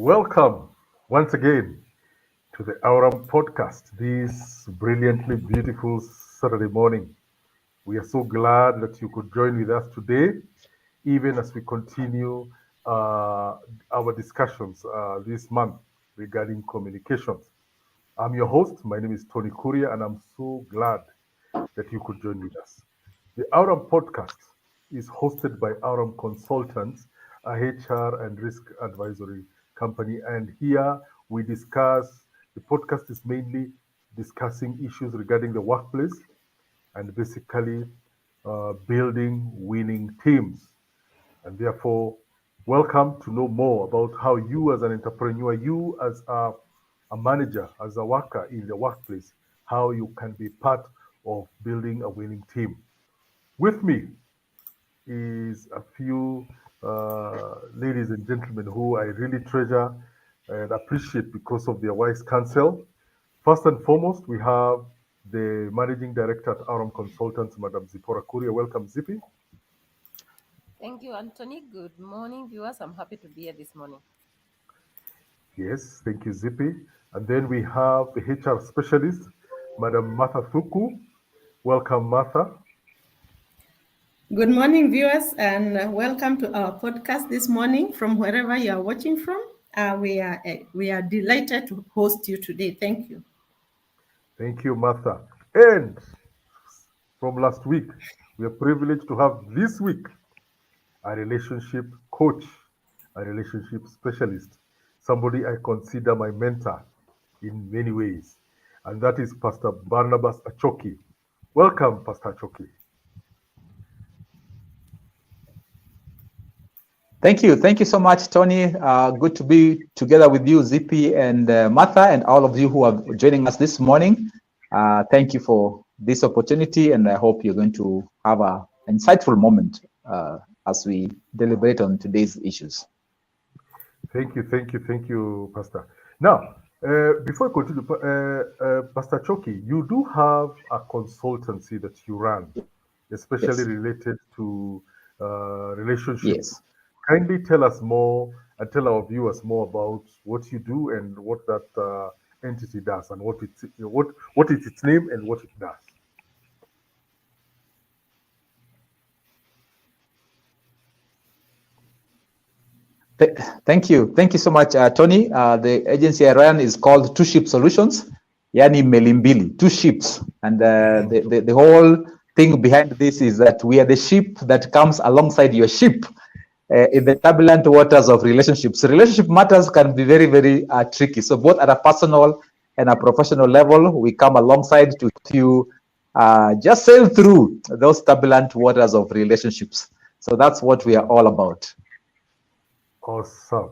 Welcome once again to the Aurum podcast this brilliantly beautiful Saturday morning. We are so glad that you could join with us today, even as we continue our discussions this month regarding communications. I'm your host. My name is Tony Kuria, and I'm so glad that you could join with us. The Aurum podcast is hosted by Aurum Consultants, a HR and risk advisory company. And here we discuss, the podcast is mainly discussing issues regarding the workplace and basically building winning teams. And therefore, welcome to know more about how you, as an entrepreneur, you as a manager, as a worker in the workplace, how you can be part of building a winning team. With me is a few ladies and gentlemen who I really treasure and appreciate because of their wise counsel. First and foremost, we have the managing director at Aurum Consultants, Madam Zipora Kuria. Welcome, Zippy. Thank you, Anthony. Good morning, viewers. I'm happy to be here this morning. Yes, thank you, Zippy. And then we have the HR specialist, Madam Martha Thuku. Welcome, Martha. Good morning, viewers, and welcome to our podcast this morning from wherever you are watching from. We are delighted to host you today. Thank you. Thank you, Martha. And from last week, we are privileged to have this week a relationship coach, a relationship specialist, somebody I consider my mentor in many ways, and that is Pastor Barnabas Achoki. Welcome, Pastor Achoki. Thank you. Thank you so much, Tony. Good to be together with you, Zippy and Martha, and all of you who are joining us this morning. Thank you for this opportunity, and I hope you're going to have an insightful moment as we deliberate on today's issues. Thank you, Pastor. Now, before I continue, Pastor Choki, you do have a consultancy that you run, especially Yes. related to relationships. Yes. Kindly tell us more and tell our viewers more about what you do and what that entity does and what is its name and what it does. Thank you. Thank you so much, Tony. The agency I run is called Two Ship Solutions, Yani Melimbili, two ships. And the whole thing behind this is that we are the ship that comes alongside your ship in the turbulent waters of relationships. Relationship matters can be very, very tricky. So both at a personal and a professional level, we come alongside to help you just sail through those turbulent waters of relationships. So that's what we are all about. Awesome.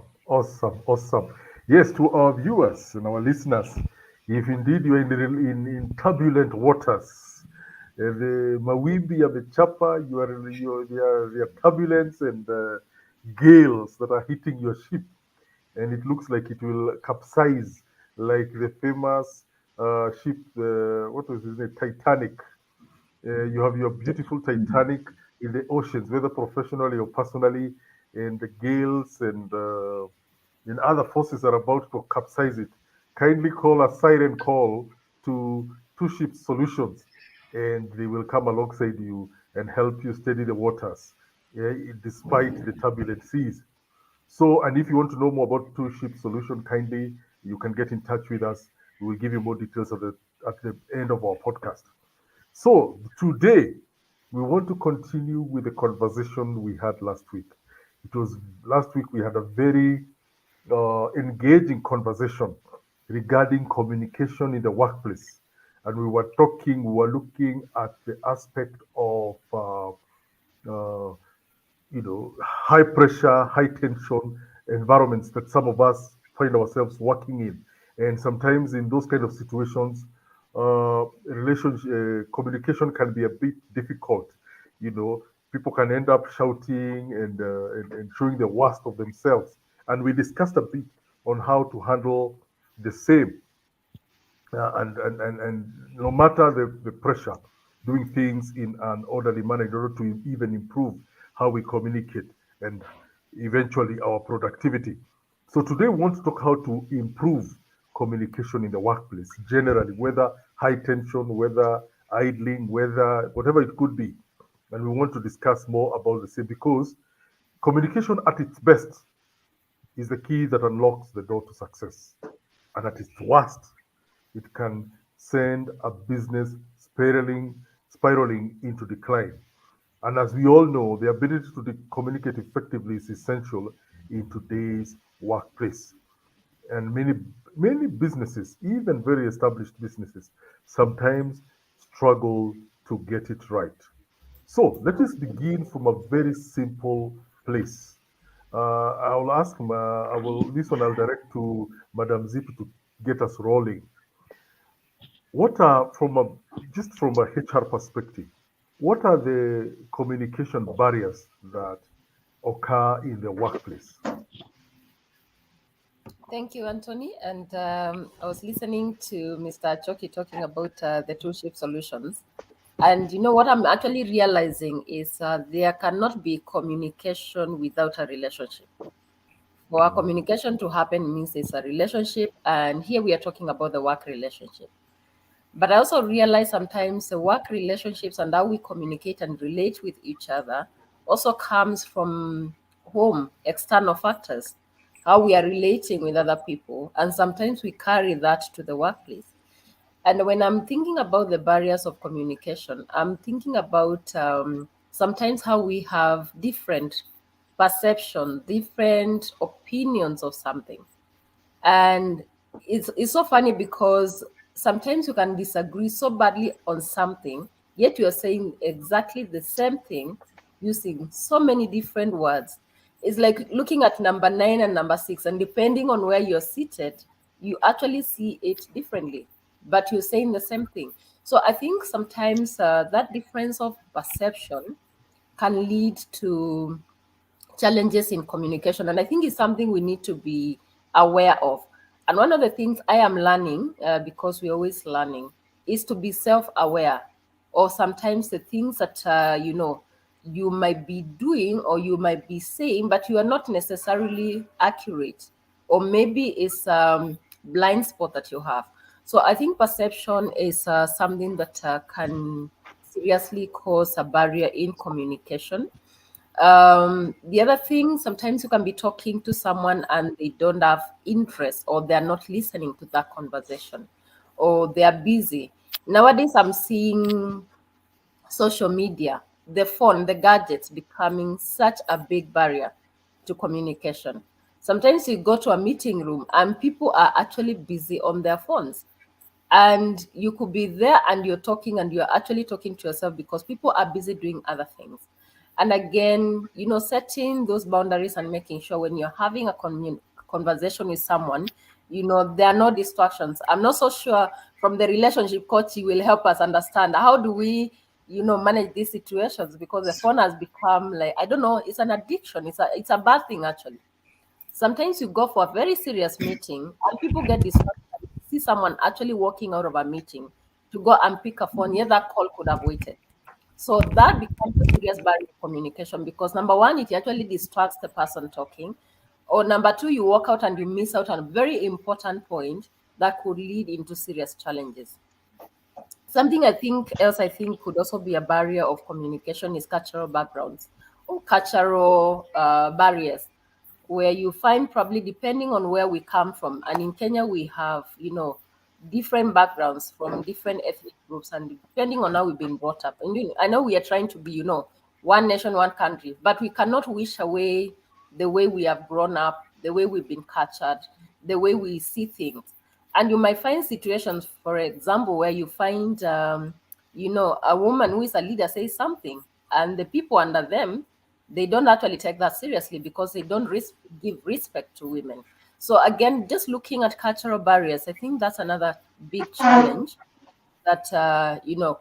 Yes, to our viewers and our listeners, if indeed you are in turbulent waters, the mawimbi yamechapa, there are turbulence and gales that are hitting your ship, and it looks like it will capsize, like the famous ship, what was his name, Titanic. You have your beautiful Titanic in the oceans, whether professionally or personally, and the gales and other forces are about to capsize it. Kindly call a siren call to Two Ship Solutions, and they will come alongside you and help you steady the waters, despite the turbulent seas. So, and if you want to know more about Two Ship Solution, kindly you can get in touch with us. We will give you more details at the end of our podcast. So today we want to continue with the conversation we had last week. It was last week we had a very engaging conversation regarding communication in the workplace, and we were looking at the aspect of high pressure, high tension environments that some of us find ourselves working in. And sometimes in those kind of situations, communication can be a bit difficult. You know, people can end up shouting and showing the worst of themselves. And we discussed a bit on how to handle the same and no matter the pressure, doing things in an orderly manner in order to even improve how we communicate and eventually our productivity. So today we want to talk how to improve communication in the workplace generally, whether high tension, whether idling, whether whatever it could be. And we want to discuss more about the same because communication at its best is the key that unlocks the door to success. And at its worst, it can send a business spiraling into decline. And as we all know, the ability to communicate effectively is essential in today's workplace. And many businesses, even very established businesses, sometimes struggle to get it right. So let us begin from a very simple place. I will ask, this one I'll direct to Madam Zip to get us rolling. What are, just from a HR perspective, what are the communication barriers that occur in the workplace? Thank you, Anthony. And I was listening to Mr. Choki talking about the two-ship solutions. And you know what I'm actually realizing is there cannot be communication without a relationship. For a communication to happen means it's a relationship. And here we are talking about the work relationship. But I also realize sometimes the work relationships and how we communicate and relate with each other also comes from home, external factors, how we are relating with other people. And sometimes we carry that to the workplace. And when I'm thinking about the barriers of communication, I'm thinking about sometimes how we have different perception, different opinions of something. And it's so funny because sometimes you can disagree so badly on something, yet you're saying exactly the same thing using so many different words. It's like looking at number 9 and number 6, and depending on where you're seated, you actually see it differently, but you're saying the same thing. So I think sometimes that difference of perception can lead to challenges in communication. And I think it's something we need to be aware of. And one of the things I am learning, because we're always learning, is to be self aware. Or sometimes the things that, you might be doing or you might be saying, but you are not necessarily accurate. Or maybe it's blind spot that you have. So I think perception is something that can seriously cause a barrier in communication. The other thing, sometimes you can be talking to someone and they don't have interest or they're not listening to that conversation or they are busy. Nowadays, I'm seeing social media, the phone, the gadgets becoming such a big barrier to communication. Sometimes you go to a meeting room and people are actually busy on their phones, and you could be there and you're talking and you're actually talking to yourself because people are busy doing other things. And again, setting those boundaries and making sure when you're having a conversation with someone, there are no distractions. I'm not so sure from the relationship coach you will help us understand how do we manage these situations, because the phone has become, like, I don't know, it's an addiction. It's a bad thing actually. Sometimes you go for a very serious meeting and people get distracted. You see someone actually walking out of a meeting to go and pick a phone, yet that call could have waited. So that becomes a serious barrier of communication because number one, it actually distracts the person talking. Or number two, you walk out and you miss out on a very important point that could lead into serious challenges. Something I think could also be a barrier of communication is cultural backgrounds or cultural barriers, where you find, probably depending on where we come from. And in Kenya, we have, different backgrounds from different ethnic groups, and depending on how we've been brought up. And I know we are trying to be, one nation, one country, but we cannot wish away the way we have grown up, the way we've been cultured, the way we see things. And you might find situations, for example, where you find, a woman who is a leader says something, and the people under them, they don't actually take that seriously because they don't give respect to women. So again, just looking at cultural barriers, I think that's another big challenge that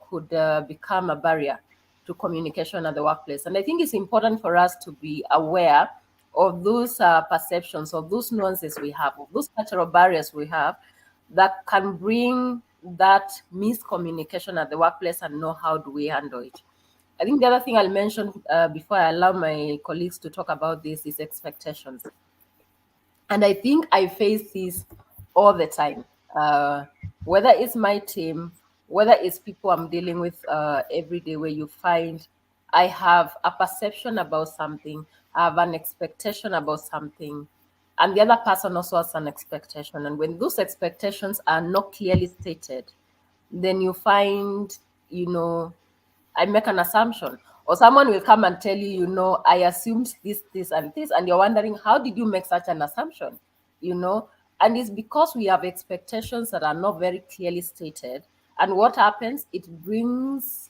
could become a barrier to communication at the workplace. And I think it's important for us to be aware of those perceptions, of those nuances we have, of those cultural barriers we have that can bring that miscommunication at the workplace, and know how do we handle it. I think the other thing I'll mention before I allow my colleagues to talk about this is expectations. And I think I face this all the time, whether it's my team, whether it's people I'm dealing with every day, where you find I have a perception about something, I have an expectation about something, and the other person also has an expectation. And when those expectations are not clearly stated, then you find, I make an assumption, or someone will come and tell you, I assumed this, and this, and you're wondering, how did you make such an assumption? You know, and it's because we have expectations that are not very clearly stated. And what happens? It brings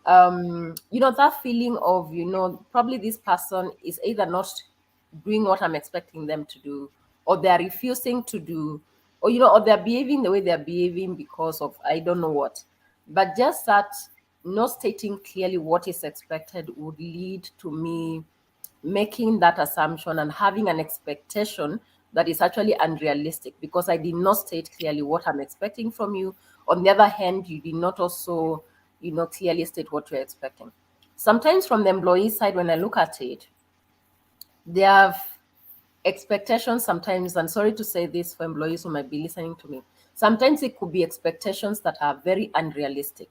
that feeling of, probably this person is either not doing what I'm expecting them to do, or they're refusing to do, or or they're behaving the way they're behaving because of I don't know what. But just that not stating clearly what is expected would lead to me making that assumption and having an expectation that is actually unrealistic, because I did not state clearly what I'm expecting from you. On the other hand, you did not also, clearly state what you're expecting. Sometimes from the employee side, when I look at it, they have expectations sometimes, and sorry to say this for employees who might be listening to me, sometimes it could be expectations that are very unrealistic.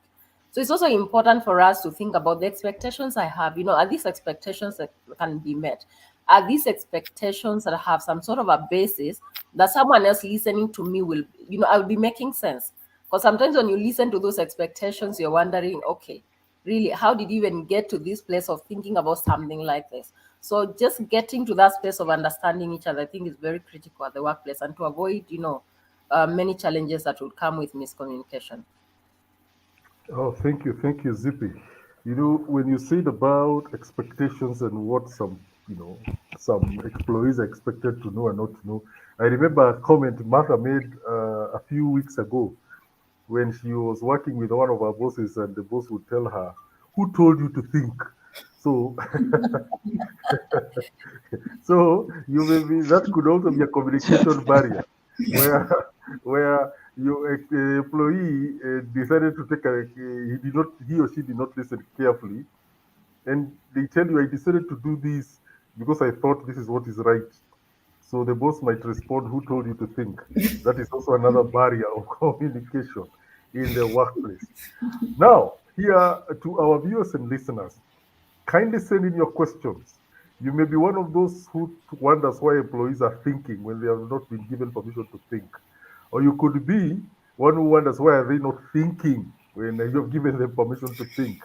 So it's also important for us to think about the expectations I have. Are these expectations that can be met? Are these expectations that have some sort of a basis that someone else listening to me will, I will be making sense? Because sometimes when you listen to those expectations, you're wondering, okay, really, how did you even get to this place of thinking about something like this? So just getting to that space of understanding each other, I think, is very critical at the workplace, and to avoid, many challenges that will come with miscommunication. Oh, thank you, Zippy. When you said about expectations and what some employees are expected to know and not to know, I remember a comment Martha made a few weeks ago when she was working with one of our bosses, and the boss would tell her, "Who told you to think?" So, so you may be that could also be a communication barrier, where where your employee decided to take he or she did not listen carefully, and they tell you, "I decided to do this because I thought this is what is right." So the boss might respond, "Who told you to think?" That is also another barrier of communication in the workplace. Now, here to our viewers and listeners, kindly send in your questions. You may be one of those who wonders why employees are thinking when they have not been given permission to think. Or you could be one who wonders why are they not thinking when you've given them permission to think.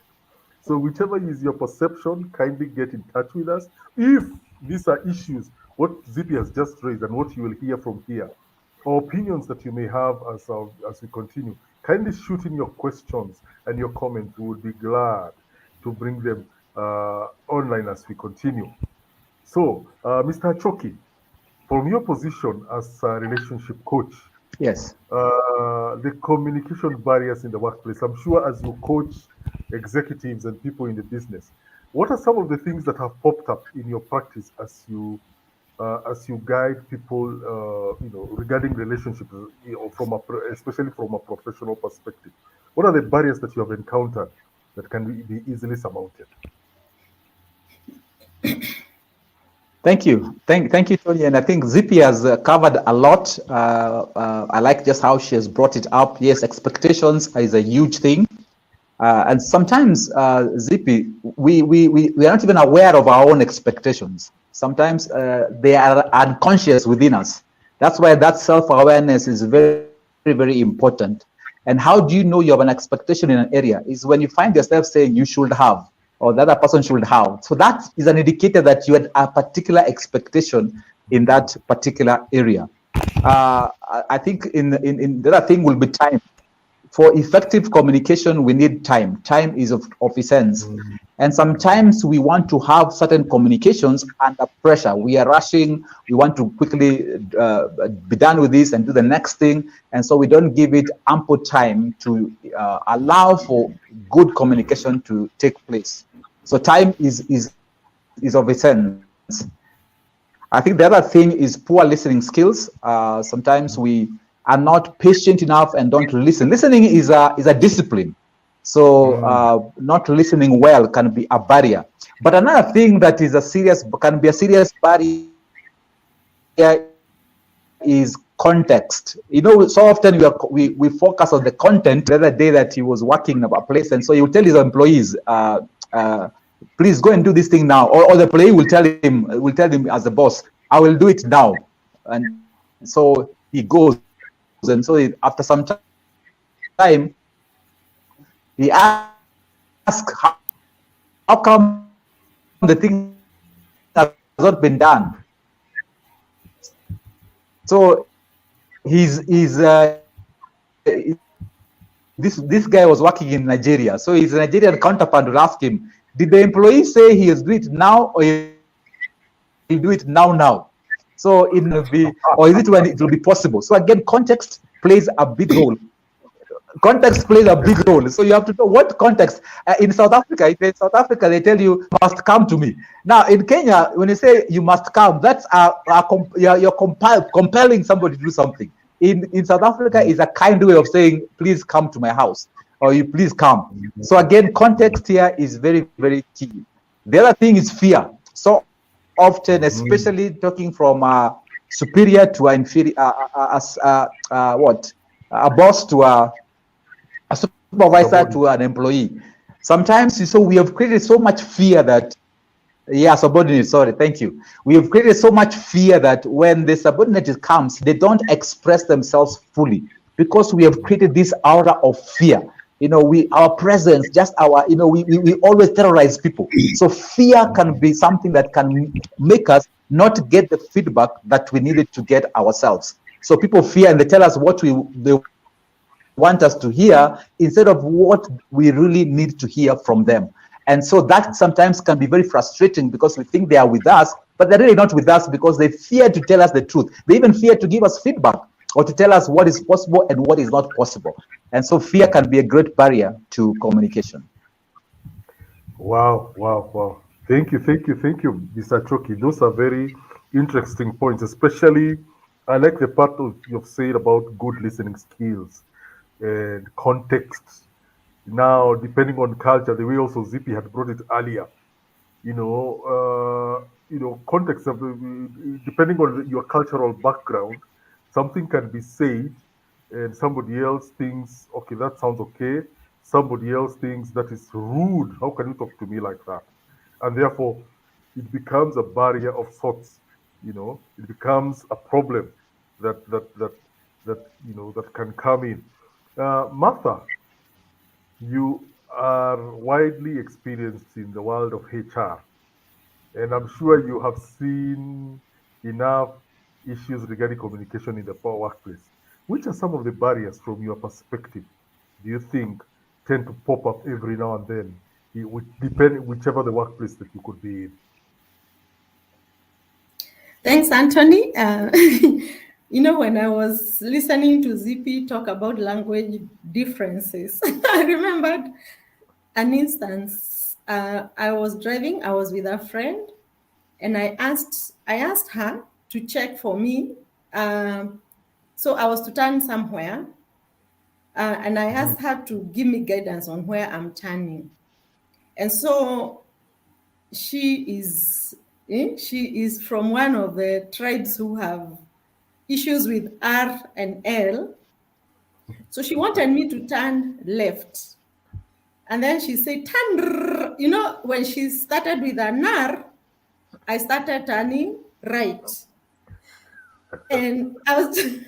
So whichever is your perception, kindly get in touch with us. If these are issues, what Zippy has just raised and what you will hear from here, or opinions that you may have as we continue, kindly shoot in your questions and your comments. We would be glad to bring them online as we continue. So, Mr. Choki, from your position as a relationship coach, Yes. the communication barriers in the workplace, I'm sure as you coach executives and people in the business, what are some of the things that have popped up in your practice as you guide people, regarding relationships, especially from a professional perspective? What are the barriers that you have encountered that can be easily surmounted? Thank you. Thank you, Tony. And I think Zippy has covered a lot. I like just how she has brought it up. Yes, expectations is a huge thing. And sometimes, Zippy, we are not even aware of our own expectations. Sometimes they are unconscious within us. That's why that self-awareness is very, very important. And how do you know you have an expectation in an area? Is when you find yourself saying you should have, or the other person should have. So that is an indicator that you had a particular expectation in that particular area. I think in the other thing will be time. For effective communication, we need time. Time is of essence. And sometimes we want to have certain communications under pressure. We are rushing. We want to quickly be done with this and do the next thing. And so we don't give it ample time to allow for good communication to take place. So time is of essence. I think the other thing is poor listening skills. Sometimes we are not patient enough and don't listen. Listening is a discipline. So not listening well can be a barrier. But another thing that is can be a serious barrier is context. So often we focus on the content. The other day that he was working at a place, and so he will tell his employees, please go and do this thing now. Or the employee will tell him as a boss, I will do it now. And so he goes. And so after some time, he asks, how come the thing has not been done? So this guy was working in Nigeria. So his Nigerian counterpart will ask him, did the employee say he will do it now, or he'll do it now? So it will be, or is it when it will be possible? So again, context plays a big role. Context plays a big role. So you have to know what context. In South Africa, they tell you must come to me. Now in Kenya, when you say you must come, that's you're compelling somebody to do something. In South Africa, is a kind way of saying please come to my house, or you please come. So again, context here is very, very key. The other thing is fear. So often, especially talking from a superior to an inferior, a boss to a supervisor to an employee. Sometimes, so we have created so much fear that, subordinate, sorry, thank you. We have created so much fear that when the subordinate comes, they don't express themselves fully because we have created this aura of fear. Our presence, just we always terrorize people. So fear can be something that can make us not get the feedback that we needed to get ourselves. So people fear and they tell us what they want us to hear instead of what we really need to hear from them. And so that sometimes can be very frustrating because we think they are with us, but they're really not with us because they fear to tell us the truth. They even fear to give us feedback or to tell us what is possible and what is not possible. And so fear can be a great barrier to communication. Wow. Thank you, Mr. Choki. Those are very interesting points, especially I like the part you've said about good listening skills and context. Now, depending on culture, the way also Zippy had brought it earlier, context of depending on your cultural background, something can be said, and somebody else thinks, okay, that sounds okay. Somebody else thinks that is rude. How can you talk to me like that? And therefore, it becomes a barrier of sorts. It becomes a problem that can come in. Martha, you are widely experienced in the world of HR, and I'm sure you have seen enough issues regarding communication in the workplace. Which are some of the barriers from your perspective do you think tend to pop up every now and then? It would depend whichever the workplace that you could be in. Thanks, Anthony. When I was listening to ZP talk about language differences, I remembered an instance. I was driving, I was with a friend, and I asked her to check for me. So I was to turn somewhere, and I asked her to give me guidance on where I'm turning. And so she is from one of the tribes who have issues with R and L. So she wanted me to turn left. And then she said, turn. When she started with an R, I started turning right. And I was just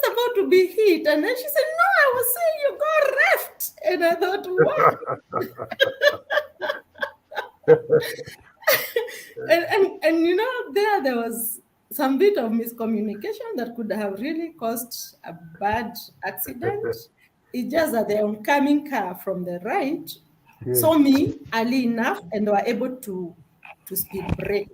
about to be hit. And then she said, no, I was saying you go left. And I thought, what? and there was some bit of miscommunication that could have really caused a bad accident. It's just that the oncoming car from the right saw me early enough and were able to speed brake.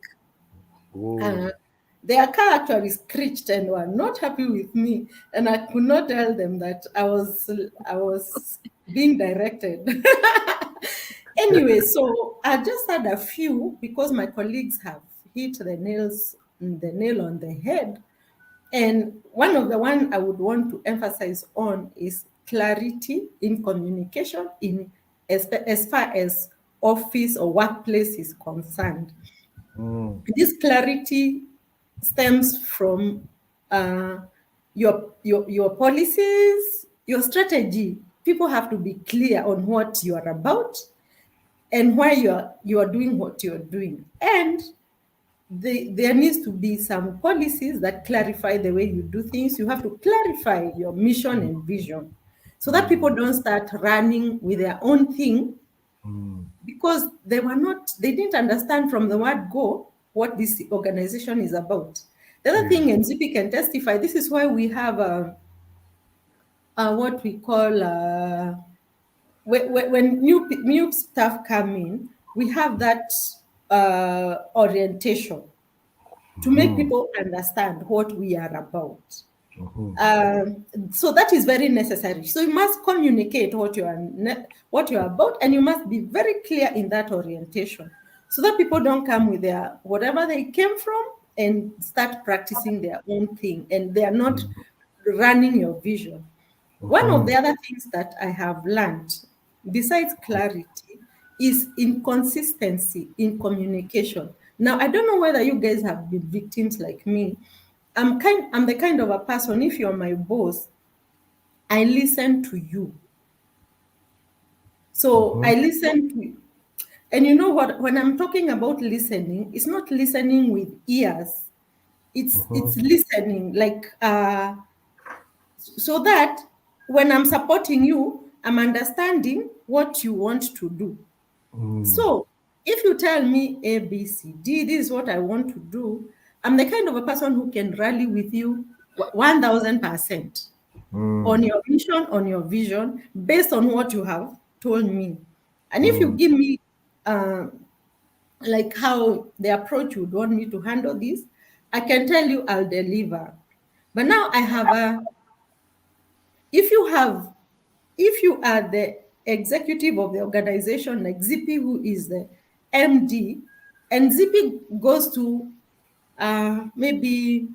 Their car actually screeched and were not happy with me, and I could not tell them that I was being directed. Anyway, so I just had a few because my colleagues have hit the nail on the head. And one of the one I would want to emphasize on is clarity in communication as far as office or workplace is concerned. This clarity stems from your policies, your strategy. People have to be clear on what you are about and why you are doing what you're doing. And there needs to be some policies that clarify the way you do things. You have to clarify your mission and vision so that people don't start running with their own thing because they didn't understand from the word go what this organization is about. The other thing, and Zippy can testify, this is why we have what we call when new staff come in, we have that orientation to make people understand what we are about. So that is very necessary. So you must communicate what you are about, and you must be very clear in that orientation, so that people don't come with their whatever they came from and start practicing their own thing, and they are not running your vision. One of the other things that I have learned, besides clarity, is inconsistency in communication. Now, I don't know whether you guys have been victims like me. I'm the kind of a person, if you're my boss, I listen to you. So I listen to you. And you know what? When I'm talking about listening, it's not listening with ears. It's listening like so that when I'm supporting you, I'm understanding what you want to do. So if you tell me A, B, C, D, this is what I want to do, I'm the kind of a person who can rally with you 1000% on your mission, on your vision, based on what you have told me. And if you give me like how the approach you would want me to handle this, I can tell you I'll deliver. But now I have if you are the executive of the organization, like Zippy, who is the MD, and Zippy goes to maybe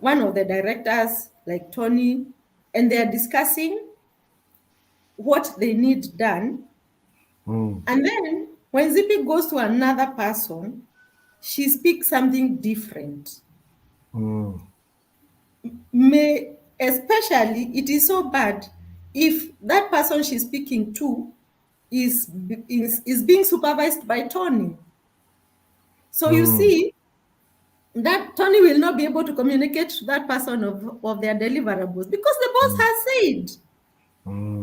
one of the directors, like Tony, and they're discussing what they need done. And then when Zippy goes to another person, she speaks something different. Especially, it is so bad if that person she's speaking to is being supervised by Tony. So you see that Tony will not be able to communicate to that person of their deliverables because the boss has said,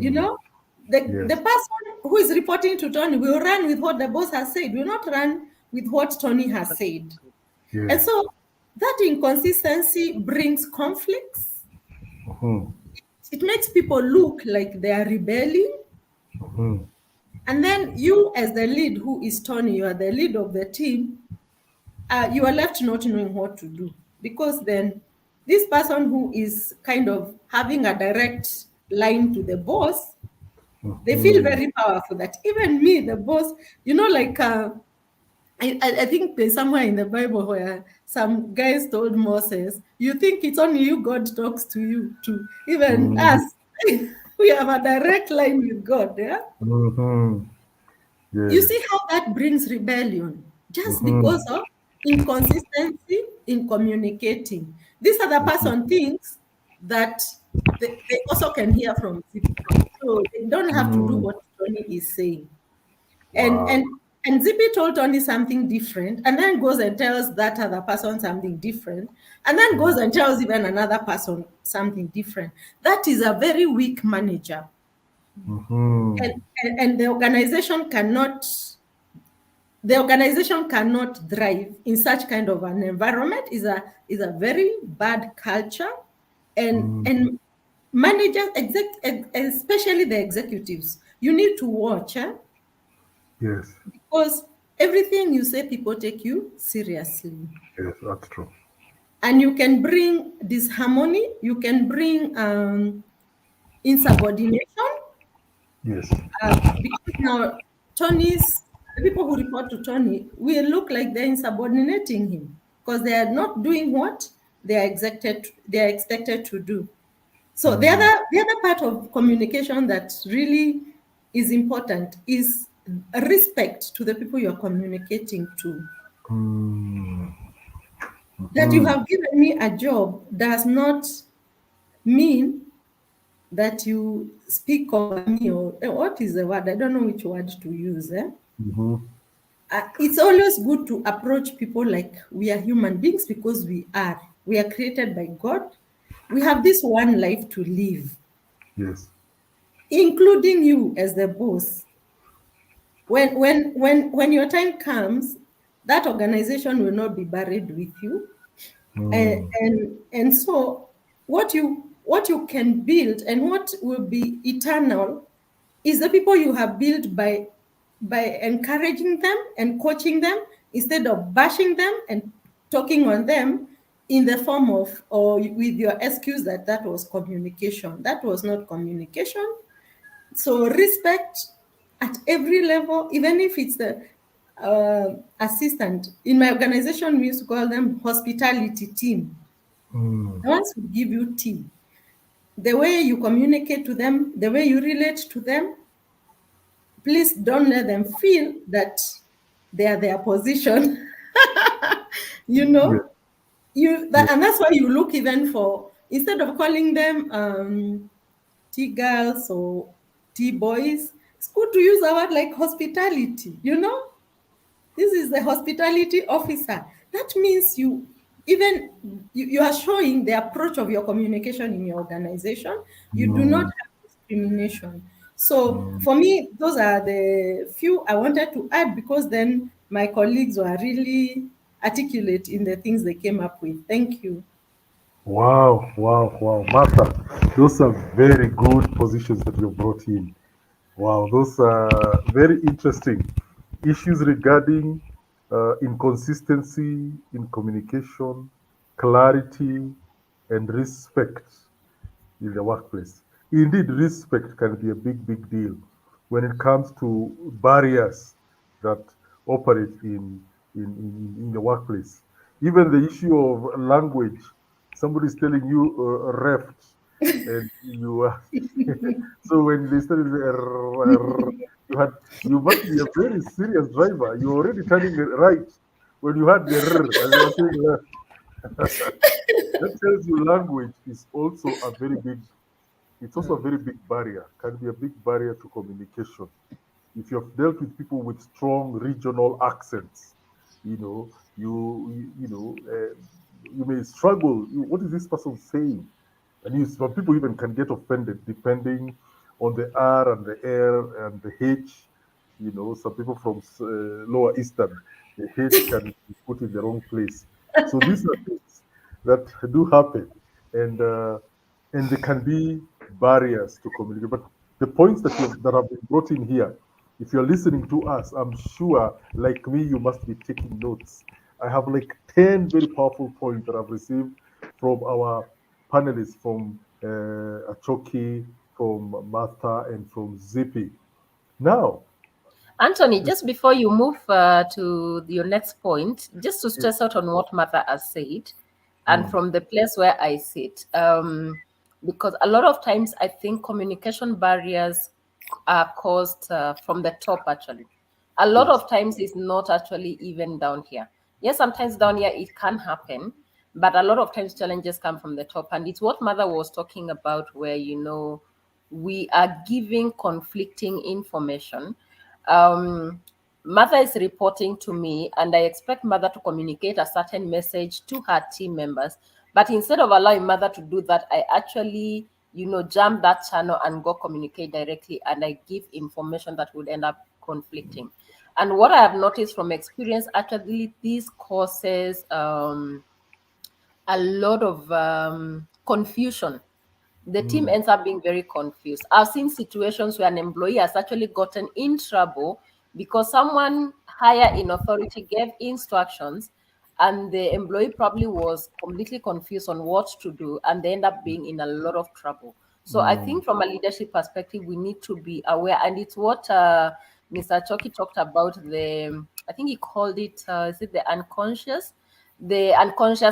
you know, the person who is reporting to Tony will run with what the boss has said, will not run with what Tony has said. And so that inconsistency brings conflicts. It makes people look like they are rebelling. And then you, as the lead, who is Tony, you are the lead of the team, you are left not knowing what to do. Because then this person who is kind of having a direct line to the boss, they feel very powerful that even me, the boss, you know, like I think there's somewhere in the Bible where some guys told Moses, you think it's only you God talks to you too. Even us, we have a direct line with God. Yeah? You see how that brings rebellion just because of inconsistency in communicating. This other person thinks that they also can hear from Zippy. So they don't have to do what Tony is saying. And Zippy told Tony something different, and then goes and tells that other person something different, and then goes and tells even another person something different. That is a very weak manager. And the organization cannot thrive in such kind of an environment. Is a very bad culture, and managers, especially the executives, you need to watch. Yes. Because everything you say, people take you seriously. Yes, that's true. And you can bring disharmony, you can bring insubordination. Yes. Because now the people who report to Tony will look like they're insubordinating him because they are not doing what they are expected to do. So the other part of communication that really is important is respect to the people you're communicating to. That you have given me a job does not mean that you speak over me, or what is the word? I don't know which word to use. It's always good to approach people like we are human beings, because we are. We are created by God. We have this one life to live, Yes. including you as the boss. When your time comes, that organization will not be buried with you. And so what you can build and what will be eternal is the people you have built by encouraging them and coaching them, instead of bashing them and talking on them in the form of, or with your excuse that that was communication. That was not communication. So respect at every level, even if it's the assistant. In my organization, we used to call them hospitality team. The ones who give you tea. The way you communicate to them, the way you relate to them, please don't let them feel that they are their position. you Yes. know, and that's why you look even for, instead of calling them tea girls or tea boys, it's good to use a word like hospitality. This is the hospitality officer. That means you are showing the approach of your communication in your organization. You do not have discrimination. So for me, those are the few I wanted to add, because then my colleagues were really articulate in the things they came up with. Thank you. Wow, wow, wow. Martha, those are very good positions that you brought in. Wow, those are very interesting issues regarding inconsistency in communication, clarity, and respect in the workplace. Indeed, respect can be a big, big deal when it comes to barriers that operate in the workplace. Even the issue of language, somebody is telling you left, and you are so when they started you had you must be a very serious driver. You're already turning right when you had the and they were saying left. That tells you language is also a very big, it's also a very big barrier, can be a big barrier to communication. If you've dealt with people with strong regional accents, you know, you may struggle. What is this person saying? And some people even can get offended depending on the R and the L and the H. Some people from Lower Eastern, the H can be put in the wrong place. So these are things that do happen, and uh, and there can be barriers to communicate. But the points that have been brought in here, if you're listening to us, I'm sure, like me, you must be taking notes. I have like 10 very powerful points that I've received from our panelists, from Achoki, from Martha, and from Zippy. Now, Anthony, just before you move to your next point, just to stress out on what Martha has said, and from the place where I sit, because a lot of times I think communication barriers are caused from the top, actually. A lot yes, of times it's not actually even down here. Yes, sometimes down here it can happen, but a lot of times challenges come from the top. And it's what Mother was talking about, where, we are giving conflicting information. Mother is reporting to me, and I expect Mother to communicate a certain message to her team members. But instead of allowing Mother to do that, I actually, jump that channel and go communicate directly, and I give information that would end up conflicting. And what I have noticed from experience, actually, this causes a lot of confusion. The team ends up being very confused. I've seen situations where an employee has actually gotten in trouble because someone higher in authority gave instructions, and the employee probably was completely confused on what to do, and they end up being in a lot of trouble. So I think from a leadership perspective, we need to be aware, and it's what Mr. Choki talked about. I think he called it, is it the unconscious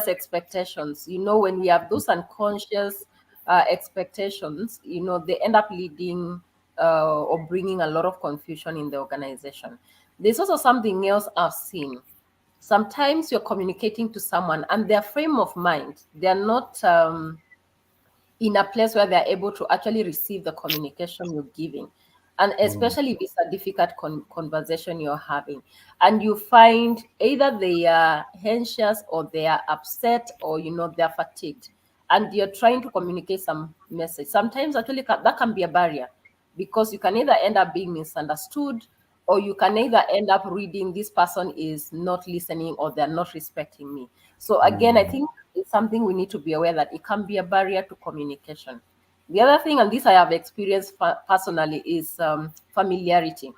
expectations. When we have those unconscious expectations, they end up leading or bringing a lot of confusion in the organization. There's also something else I've seen. sometimes you're communicating to someone and their frame of mind, they're not in a place where they're able to actually receive the communication you're giving. And especially if it's a difficult conversation you're having, and you find either they are anxious or they are upset, or they're fatigued, and you're trying to communicate some message. Sometimes actually that can be a barrier, because you can either end up being misunderstood, or you can either end up reading this person is not listening or they're not respecting me. So again, I think it's something we need to be aware that it can be a barrier to communication. The other thing, and this I have experienced personally, is familiarity,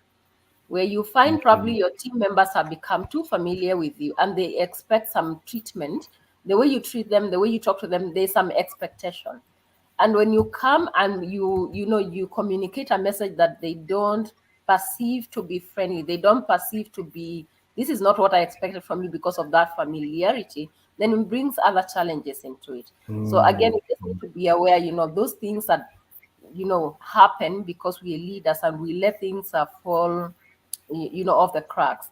where you find probably your team members have become too familiar with you and they expect some treatment. The way you treat them, the way you talk to them, there's some expectation. And when you come and you communicate a message that they don't perceive to be friendly, they don't perceive to be, this is not what I expected from you, because of that familiarity, then it brings other challenges into it. So again, we just need to be aware, those things that happen because we are leaders and we let things fall off the cracks,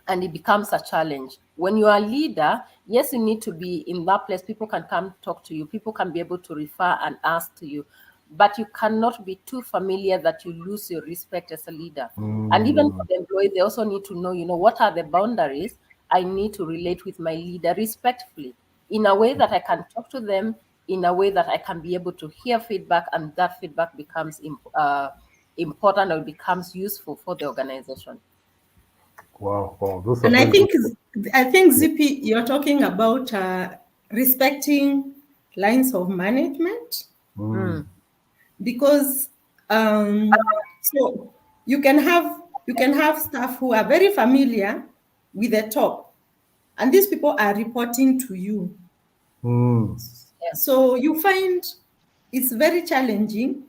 and it becomes a challenge. When you are a leader, yes, you need to be in that place. People can come talk to you. People can be able to refer and ask to you. But you cannot be too familiar that you lose your respect as a leader. And even for the employee, they also need to know, what are the boundaries I need to relate with my leader respectfully, in a way that I can talk to them, in a way that I can be able to hear feedback, and that feedback becomes important, or becomes useful for the organization. Wow, those are And I very think Zippy, you're talking about respecting lines of management, because so you can have staff who are very familiar with the top, and these people are reporting to you. So you find it's very challenging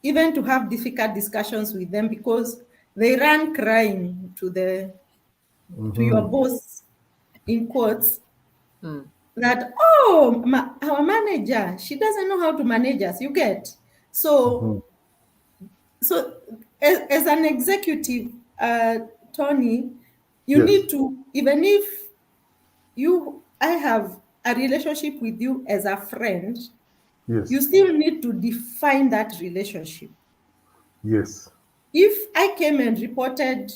even to have difficult discussions with them, because they run crying to your boss, in quotes, that our manager, she doesn't know how to manage us. You get so as an executive, Tony, you need to, even if I have a relationship with you as a friend, you still need to define that relationship. Yes. If I came and reported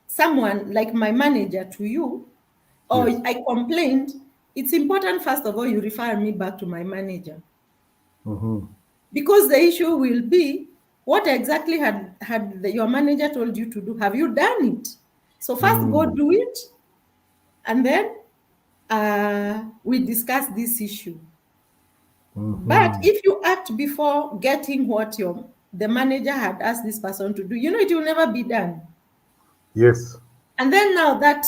someone like my manager to you, or I complained, it's important, first of all, you refer me back to my manager. Because the issue will be, what exactly had your manager told you to do? Have you done it? So first go do it, and then we discuss this issue. But if you act before getting what the manager had asked this person to do, it will never be done. Yes. And then now that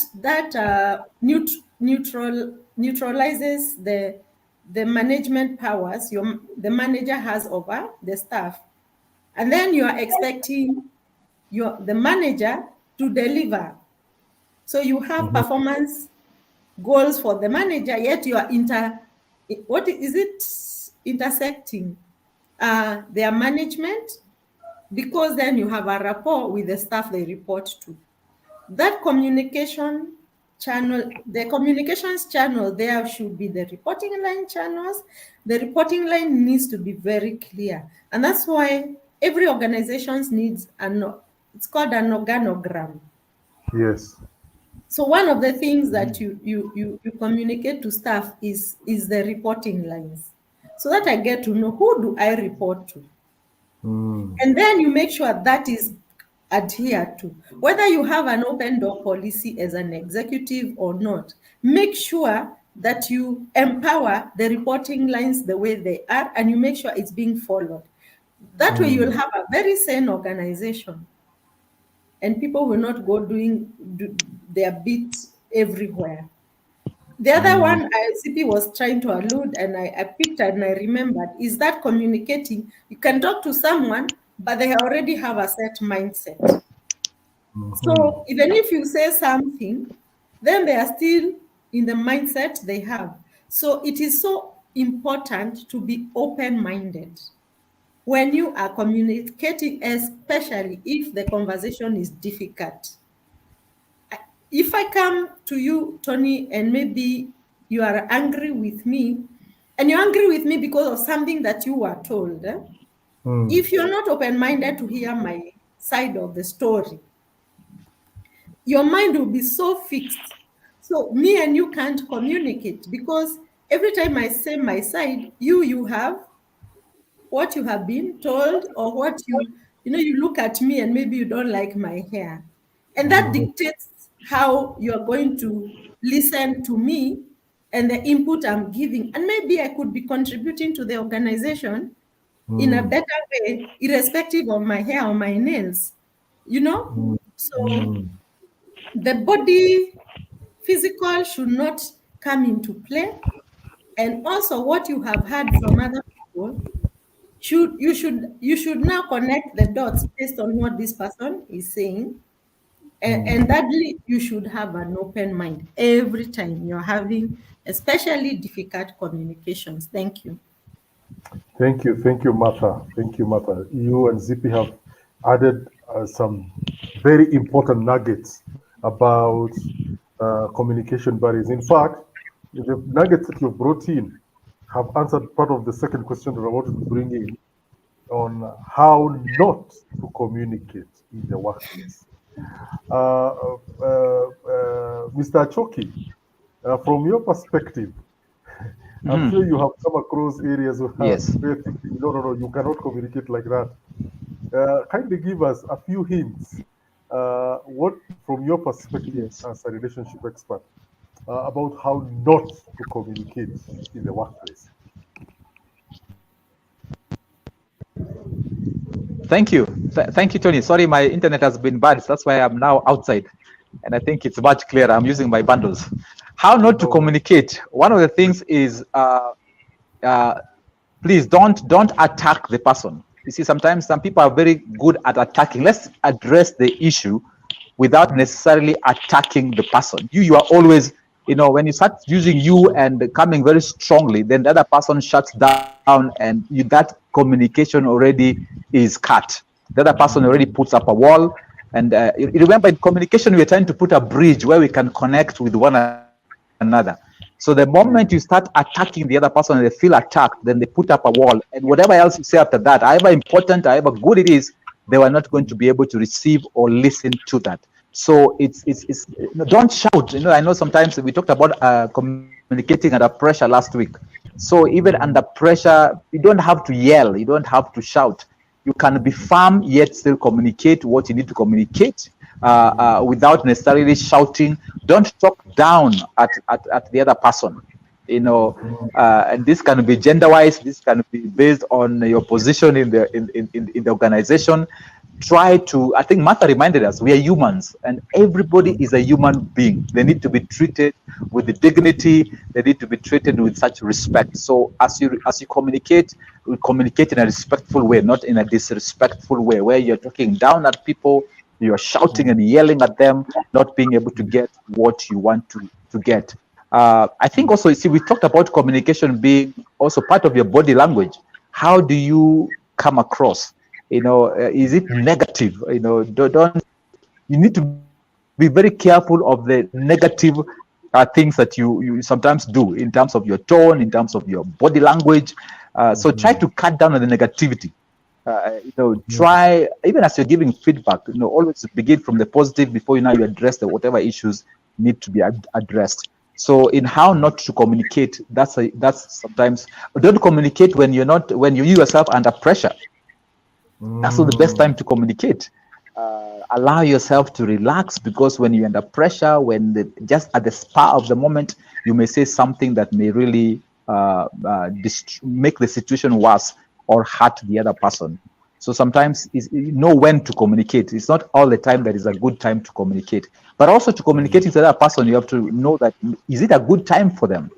neutralizes the management powers the manager has over the staff. And then you are expecting the manager to deliver. So you have performance goals for the manager, yet you are intersecting their management, because then you have a rapport with the staff they report to. That communication channel, the communications channel, there should be the reporting line channels. The reporting line needs to be very clear. And that's why every organization needs it's called an organogram. Yes. So one of the things that you communicate to staff is the reporting lines, so that I get to know, who do I report to? And then you make sure that is adhered to. Whether you have an open door policy as an executive or not, make sure that you empower the reporting lines the way they are, and you make sure it's being followed. That way you'll have a very sane organization, and people will not go doing their bit everywhere. The other one CP was trying to allude, and I picked and I remembered, is that communicating. You can talk to someone, but they already have a set mindset. So even if you say something, then they are still in the mindset they have. So it is so important to be open-minded when you are communicating, especially if the conversation is difficult. if I come to you, Tony, and maybe you are angry with me, and you're angry with me because of something that you were told, if you're not open-minded to hear my side of the story, your mind will be so fixed. So me and you can't communicate, because every time I say my side, you have what you have been told, or what you look at me and maybe you don't like my hair. And that dictates how you're going to listen to me and the input I'm giving. And maybe I could be contributing to the organization in a better way, irrespective of my hair or my nails, So the body physical should not come into play. And also what you have heard from other people, you should now connect the dots based on what this person is saying. And thirdly, you should have an open mind every time you're having especially difficult communications. Thank you. Thank you, Martha. Thank you, Martha. You and Zippy have added some very important nuggets about communication barriers. In fact, the nuggets that you've brought in have answered part of the second question that I wanted to bring in on how not to communicate in the workplace. Mr. Choki, from your perspective, I'm sure you have come across areas where Yes. where thinking, no, you cannot communicate like that. Kindly give us a few hints. What, from your perspective Yes. as a relationship expert, about how not to communicate in the workplace? Thank you. Thank you, Tony. Sorry, my internet has been bad. So that's why I'm now outside. And I think it's much clearer. I'm using my bundles. How not to communicate. One of the things is please don't attack the person. You see, sometimes some people are very good at attacking. Let's address the issue without necessarily attacking the person. You are always, when you start using you and coming very strongly, then the other person shuts down, and that communication already is cut. The other person already puts up a wall. And you remember, in communication, we're trying to put a bridge where we can connect with one another. So the moment you start attacking the other person and they feel attacked, then they put up a wall. And whatever else you say after that, however important, however good it is, they were not going to be able to receive or listen to that. So it's don't shout. I know sometimes we talked about communicating under pressure last week. So even under pressure, you don't have to yell. You don't have to shout. You can be firm yet still communicate what you need to communicate without necessarily shouting. Don't talk down at the other person. And this can be gender-wise. This can be based on your position in the organization. Try to, I think Martha reminded us, we are humans, and everybody is a human being. They need to be treated with the dignity. They need to be treated with such respect. So as you communicate, we communicate in a respectful way, not in a disrespectful way, where you're talking down at people, you're shouting and yelling at them, not being able to get what you want to get. I think also, you see, we talked about communication being also part of your body language. How do you come across? Is it negative? You need to be very careful of the negative things that you sometimes do in terms of your tone, in terms of your body language. So try to cut down on the negativity. Try, even as you're giving feedback, always begin from the positive before you address whatever issues need to be addressed. So in how not to communicate, that's sometimes, don't communicate when you yourself under pressure. That's not the best time to communicate. Allow yourself to relax, because when you're under pressure, just at the spur of the moment, you may say something that may really make the situation worse or hurt the other person. So sometimes know when to communicate. It's not all the time that is a good time to communicate. But also to communicate with the other person, you have to know that, is it a good time for them?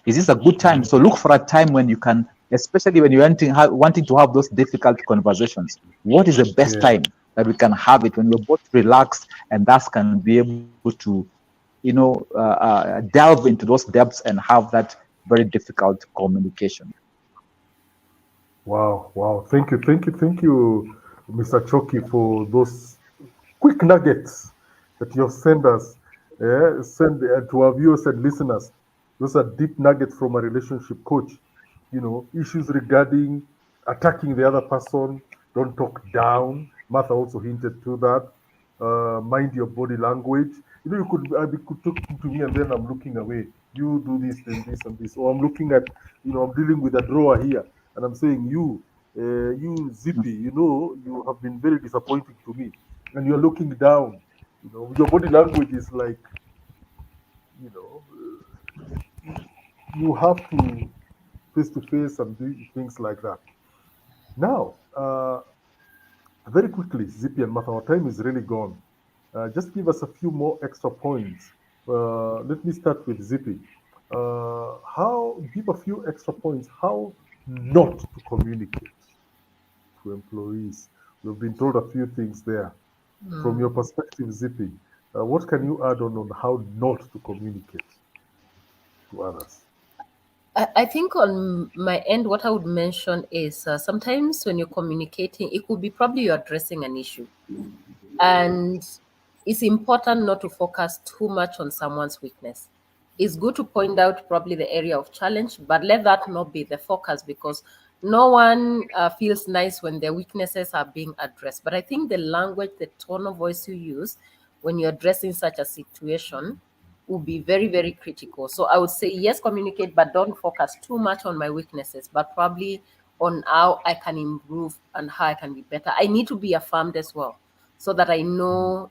Is this a good time? So look for a time when you can, especially when you're wanting to have those difficult conversations. What is the best time that we can have it, when we're both relaxed and thus can be able to, delve into those depths and have that very difficult communication. Wow. Thank you, Mr. Choki, for those quick nuggets that you have sent us. Send to our viewers and listeners. Those are deep nuggets from a relationship coach. Issues regarding attacking the other person. Don't talk down. Martha also hinted to that. Mind your body language. You could talk to me and then I'm looking away. You do this, then this and this. Or I'm looking at, I'm dealing with a drawer here and I'm saying, you Zippy, you have been very disappointing to me. And you're looking down. Your body language is like, you know, you have to face to face and do things like that. Now, very quickly, Zippy and Martha, our time is really gone. Just give us a few more extra points. Let me start with Zippy. How give a few extra points how not to communicate to employees. We've been told a few things there. From your perspective, Zippy, what can you add on how not to communicate to others? I think on my end, what I would mention is sometimes when you're communicating, it could be probably you're addressing an issue. And it's important not to focus too much on someone's weakness. It's good to point out probably the area of challenge, but let that not be the focus because no one feels nice when their weaknesses are being addressed. But I think the language, the tone of voice you use when you're addressing such a situation will be very, very critical. So I would say, yes, communicate, but don't focus too much on my weaknesses, but probably on how I can improve and how I can be better. I need to be affirmed as well so that I know,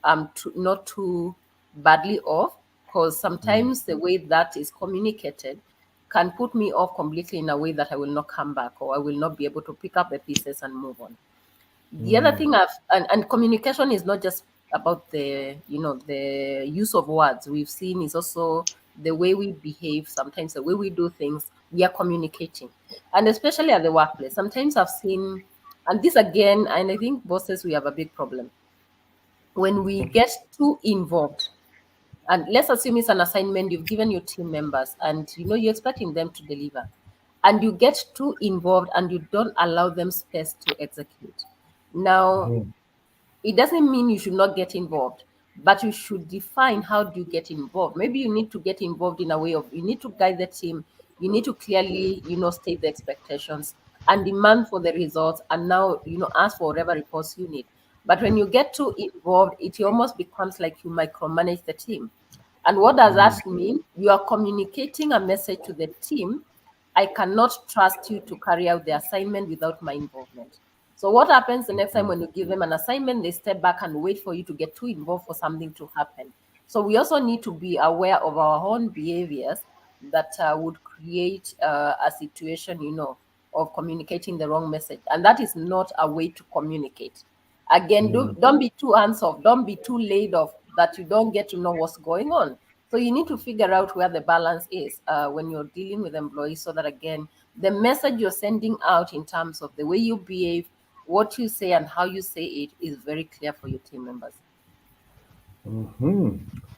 I'm not too badly off because sometimes the way that is communicated can put me off completely in a way that I will not come back or I will not be able to pick up the pieces and move on. The other thing and communication is not just about the use of words. We've seen is also the way we behave, sometimes the way we do things, we are communicating. And especially at the workplace. Sometimes I've seen, and this again, and I think bosses, we have a big problem. When we get too involved, and let's assume it's an assignment you've given your team members and you're expecting them to deliver, and you get too involved and you don't allow them space to execute. Now, it doesn't mean you should not get involved, but you should define how do you get involved. Maybe you need to get involved in a way of you need to guide the team, you need to clearly, state the expectations and demand for the results, and now, ask for whatever reports you need. But when you get too involved, it almost becomes like you micromanage the team. And what does that mean? You are communicating a message to the team. I cannot trust you to carry out the assignment without my involvement. So what happens the next time when you give them an assignment, they step back and wait for you to get too involved for something to happen. So we also need to be aware of our own behaviors that would create a situation, of communicating the wrong message. And that is not a way to communicate. Again, don't be too hands-off. Don't be too laid off that you don't get to know what's going on. So you need to figure out where the balance is when you're dealing with employees so that, again, the message you're sending out in terms of the way you behave, what you say, and how you say it is very clear for your team members.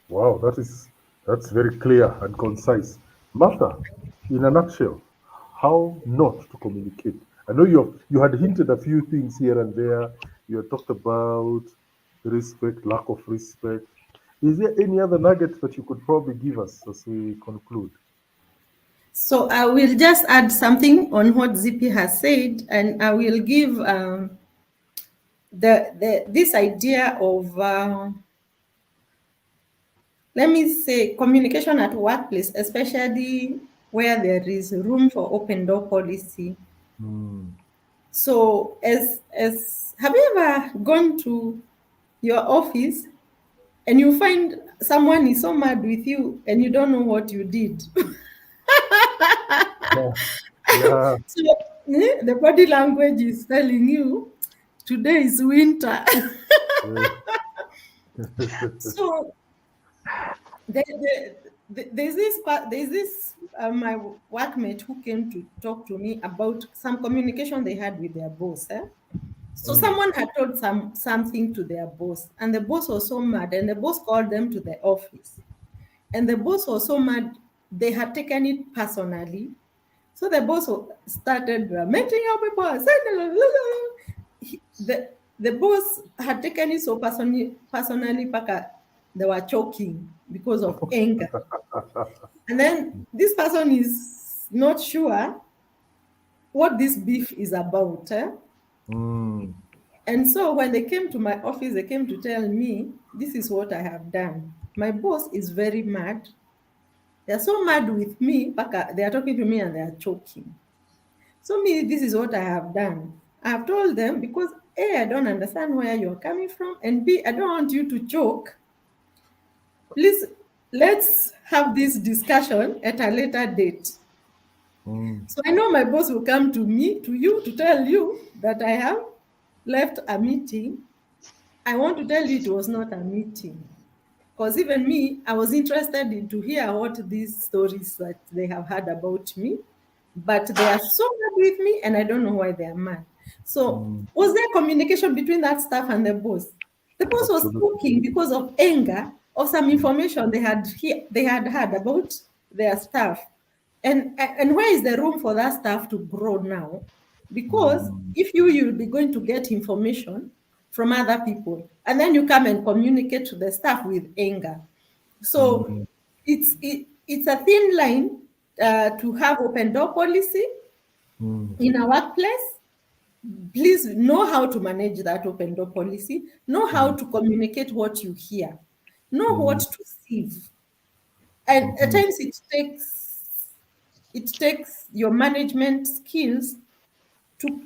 Wow, that's very clear and concise. Martha, in a nutshell, how not to communicate. I know you had hinted a few things here and there. You had talked about respect, lack of respect. Is there any other nuggets that you could probably give us as we conclude? So I will just add something on what Zippy has said, and I will give this idea of let me say communication at workplace, especially where there is room for open door policy. So as have you ever gone to your office and you find someone is so mad with you and you don't know what you did? Yeah. So the body language is telling you today is winter. So there's this my workmate who came to talk to me about some communication they had with their boss. So someone had told something to their boss, and the boss was so mad, and the boss called them to the office, and the boss was so mad they had taken it personally. So the boss started lamenting how people are saying, the boss had taken it so personally, Paka. They were choking because of anger. And then this person is not sure what this beef is about. Mm. And so when they came to my office, they came to tell me, this is what I have done. My boss is very mad. They're so mad with me, they are talking to me and they are choking. So me, this is what I have done. I have told them because A, I don't understand where you're coming from, and B, I don't want you to choke. Please, let's have this discussion at a later date. Mm. So I know my boss will come to me, to you, to tell you that I have left a meeting. I want to tell you it was not a meeting. Because even me, I was interested in to hear what these stories that they have heard about me, but they are so mad with me, and I don't know why they are mad. So, Mm. was there communication between that staff and the boss? The boss was Absolutely. talking because of anger of some information they had heard about their staff, and where is the room for that staff to grow now? Because Mm. if you'll be going to get information from other people, and then you come and communicate to the staff with anger. So Mm. it's a thin line to have open door policy Mm. in a workplace. Please know how to manage that open door policy, know how Mm. to communicate what you hear, know what Mm. to sieve. And at Mhm. times it takes your management skills to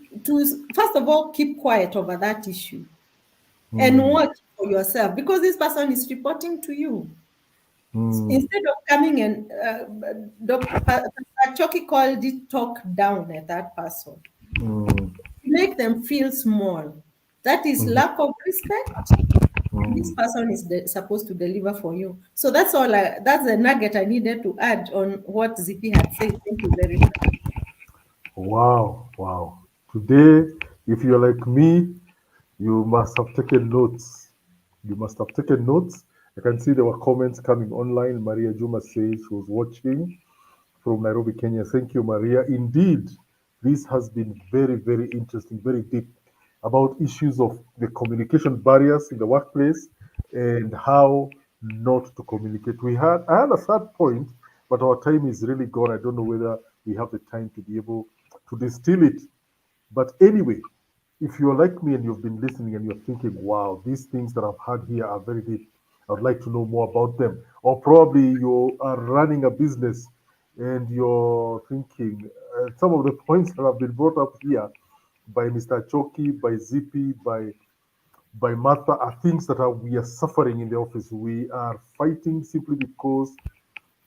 first of all keep quiet over that issue and Mm. watch for yourself, because this person is reporting to you. Mm. Instead of coming and Pastor Choki called it talk down at that person, Mm. make them feel small. That is Mhm. lack of respect. This Mm. person is supposed to deliver for you. So that's all. That's the nugget I needed to add on what Zippy had said. Thank you very much. Wow, wow. Today, if you're like me, you must have taken notes. You must have taken notes. I can see there were comments coming online. Maria Juma says she was watching from Nairobi, Kenya. Thank you, Maria. Indeed, this has been very, very interesting, very deep about issues of the communication barriers in the workplace and how not to communicate. I had a third point, but our time is really gone. I don't know whether we have the time to be able to distill it. But anyway, if you're like me and you've been listening and you're thinking, wow, these things that I've had here are very deep, I would like to know more about them. Or probably you are running a business and you're thinking, some of the points that have been brought up here by Mr. Choki, by Zippy, by Martha are things that we are suffering in the office. We are fighting simply because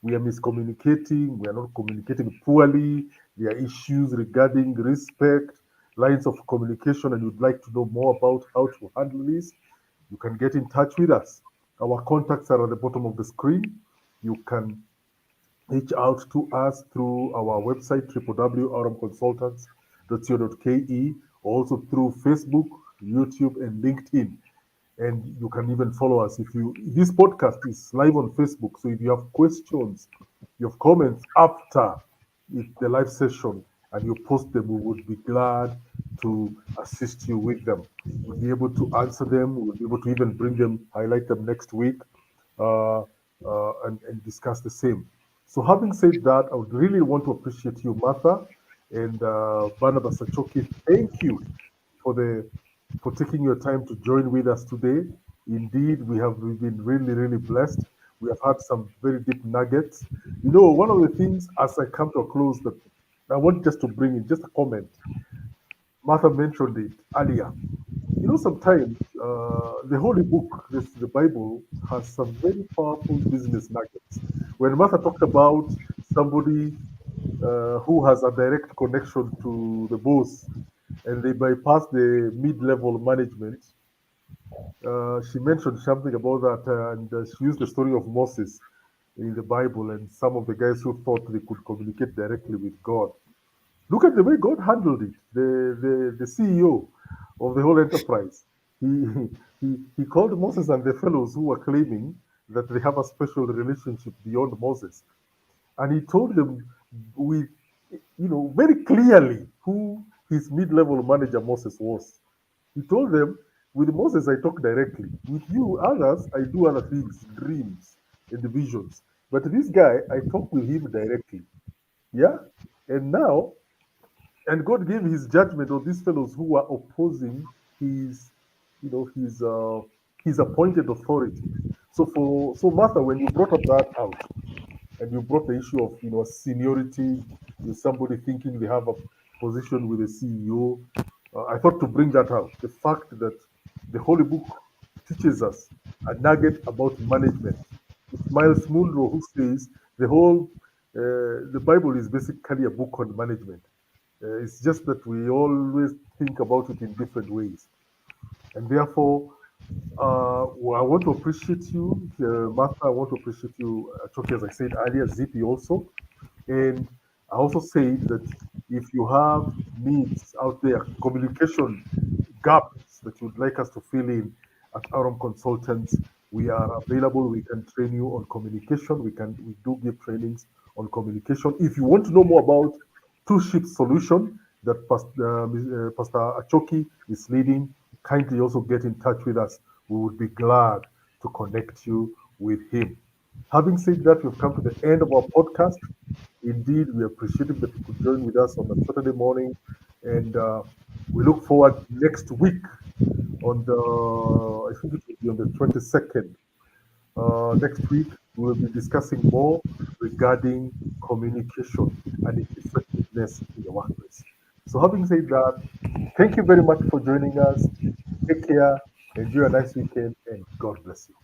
we are miscommunicating, we are not communicating poorly, there are issues regarding respect, lines of communication, and you'd like to know more about how to handle this, you can get in touch with us. Our contacts are at the bottom of the screen. You can reach out to us through our website, www.aurumconsultants.co.ke, also through Facebook, YouTube, and LinkedIn. And you can even follow us if you. This podcast is live on Facebook, so if you have questions, you have comments after the live session, and you post them, we would be glad to assist you with them. We'll be able to answer them. We'll be able to even bring them, highlight them next week, and discuss the same. So, having said that, I would really want to appreciate you, Martha, and Barnabas Achoki. Thank you for the for taking your time to join with us today. Indeed, we've been really, really blessed. We have had some very deep nuggets. You know, one of the things as I come to a close that I want just to bring in just a comment. Martha mentioned it earlier. You know, sometimes the Holy Book, the Bible, has some very powerful business nuggets. When Martha talked about somebody who has a direct connection to the boss and they bypass the mid-level management, she mentioned something about that, and she used the story of Moses in the Bible and some of the guys who thought they could communicate directly with God. Look at the way God handled it. The CEO of the whole enterprise, he, he called Moses and the fellows who were claiming that they have a special relationship beyond Moses. And he told them with, very clearly who his mid-level manager Moses was. He told them With Moses, I talk directly. With you, others, I do other things, dreams and visions. But this guy, I talk with him directly. Yeah? And now, and God gave his judgment on these fellows who were opposing his, his appointed authority. So Martha, when you brought up that out, and you brought the issue of seniority, with somebody thinking they have a position with a CEO. I thought to bring that out. The fact that the Holy Book teaches us a nugget about management. It's Miles Munro who says the Bible is basically a book on management. It's just that we always think about it in different ways, and therefore well, I want to appreciate you, Martha. I want to appreciate you, Choki, as I said earlier, Zippy also. And I also said that if you have needs out there, communication gaps that you'd like us to fill in at Aurum Consultants, we are available. We can train you on communication. We do give trainings on communication. If you want to know more about two-ship solution that Pastor Achoki is leading, kindly also get in touch with us. We would be glad to connect you with him. Having said that, we've come to the end of our podcast. Indeed, we appreciate it that you could join with us on a Saturday morning, and we look forward next week on I think it will be on the 22nd. Next week, we will be discussing more regarding communication and its effectiveness in the workplace. So having said that, thank you very much for joining us. Take care, enjoy a nice weekend, and God bless you.